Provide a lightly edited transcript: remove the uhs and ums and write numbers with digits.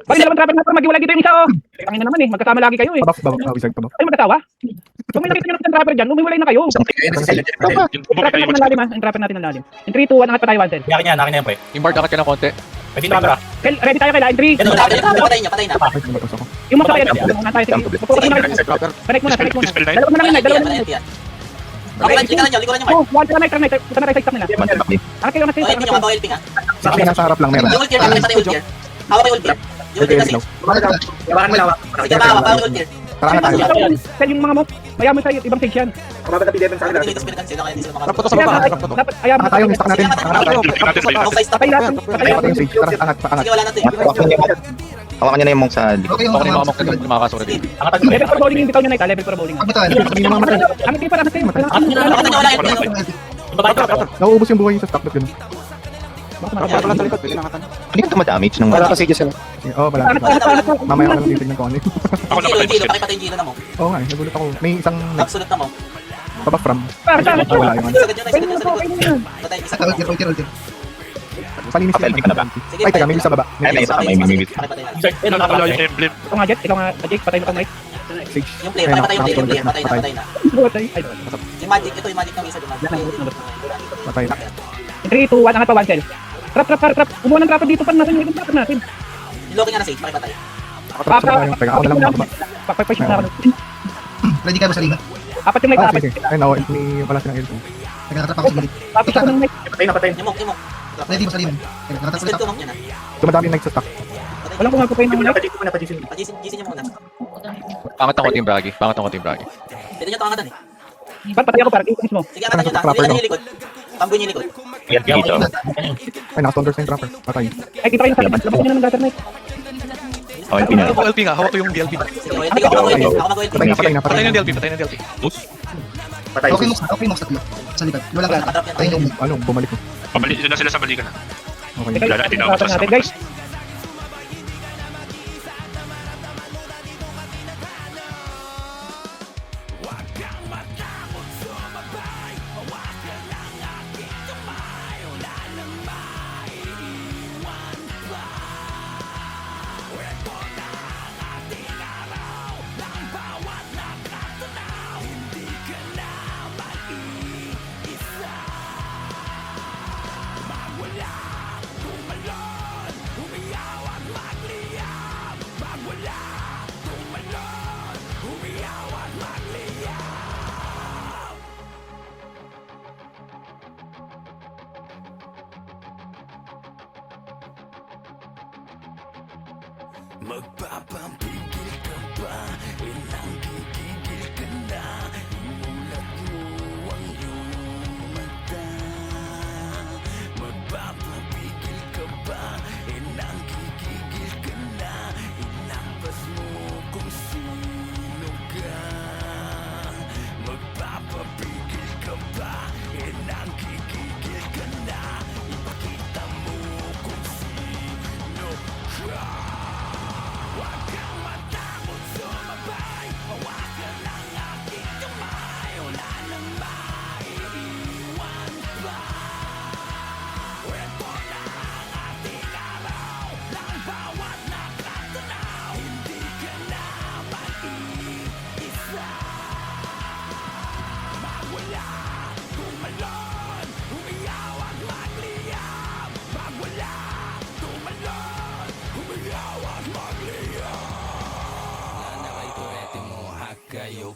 Pag dalawang trapper na maghiwalay dito yung isa, oh. Tangin na naman eh, magkasama lagi kayo eh. Wizard pa ba? Ay, magkasawa? Kung may nakita nyo ng isang trapper dyan, lumiwalay na kayo. Trapper natin ng lalim ha, yung trapper natin ng lalim. In 3, 2, 1, angat pa tayo, Walter. Yakin yan pre. Yung Bard, angat ka ng konti. Pwede na camera. Ready tayo kailangan, in 3. Patay na. Yung mga tayo, angat tayo, sige. Mag-focus muna kayo. Connect muna. Dalawa mo lang yun, dalawa mo lang yun. Okay, likuran nyo, Oh, Walter na night, punta na tayo sa stop nila. Angat kayo, angat kayo. Okay, pinyo mabawal ping ha. Sa akin, nasa harap lang meron. Yung ult tier, patay ult tier. Hawak yung ult tier. Yung ult tier kasi. Yawakan mo lawak. Sige, hawak ult tier. Tara na tayo. Sell yung mga mo, maya mo sa ibang stage yan. Kumabata P11 sa akin. Dito spirit sila kaya di sila Rap ko to sa makakapit. baba, rap ko to. Dapat, ayaw mo. Tayo, yung stock natin. Okay, stop. Patay natin. Tayo pa yung stage. Tara, angat pa, angat. Sige, wala na to eh. Hawakan niyo na yung monk sa likod. Ako na yung mga mokta na makakasura dito. Angatan mo. Level 4 bowling yung bitaw nyo night, level 4 bowling. Angat kayo para, angat kayo. Angatan nyo na wala ult tier. Babae ka. Nauubos yung buhay sa stock. Ba't ganun? Rap lang sa likod, pwede nakatan. Hindi ka madamage ng Wala kasi sila. Oo, wala. Mamaya ka lang titignan ko ano. Gilo, pakipatay yung gilo na mo. Oo nga, nagulat ako. May isang Absolute na mo. nagpaback from. Para sa Wala yung ano. Sagad yun, sagad yun, sagad yun. Patay, isa ka. Palinis Papel, di ka na ba? Sige, Ay, teka, may isa baba. Ay, may isa ka, may mimimit. Pakipatay na. Eh, nakakalaw yung emblem. Ikaw nga Jet, Jake, patay mo ka night. Sage. Yung player, pakipatay yung player, yung player. Patay na. Patay. Ay, Yung magic, ito yung magic ng isa. Patay. 3, 2, 1, angat pa, one cell. Trap. Umuha ng trapper dito pa natin, yung trapper natin. Loki nga na sage, pakipatay. Trap sa tayo. Teka, ako na lang makaba. Pakpay na ako. Ready ka ba sa liga? Apat yung may Ah, trapper. sige. Ay, no, may wala silang ito. Nagkakatrap ako sa gilid. Tapos ako ng night. Patay. Yung monk, yung monk. Ready ba sa liga? Nagkakatrap Spirit ulit ko ako. monk yun ha. Dumadami yung night sa stock. Walang kumagupay ng night. Pajisin mo na, pajisin mo. Pagisin nyo muna. Pangat ng konti yung Bragi. Pangat ng konti yung Bragi. Pwede nyo tangatan eh. Patay ako para, ito mismo. Sige, angatan nyo ta. Pilihan nyo yung likod. Pambuin nyo yung likod. Dito. Ay, naka-thunder sa yung trapper. Patay. Ay, kita kayo sa labas. Labas nyo na ng gutter night. Okay, pina. Ako LP nga, hawak ko yung DLP. Sige, OLP ako mag-OLP. Ako mag-OLP. Patay na, patay na, Patay patay na na. yung DLP, patay na yung DLP. Patay. Okay mo sa tatlo. Sa likod. Wala ka. Nakatrap yan. Ayun yung Ano, bumalik ko. Pabalik na sila sa balikan. Okay. Teka, Wala, hindi na ako trapper natin, guys. Magpapampigil ka ba? Ilang gigigil ka na? Imulat mo ang iyong mata. Magpapapigil ka ba? Ilang gigigil ka na? Ilampas mo kung sino ka. Magpapapigil ka ba? Ilang gigigil ka na? Ipakita mo kung sino ka. Kayo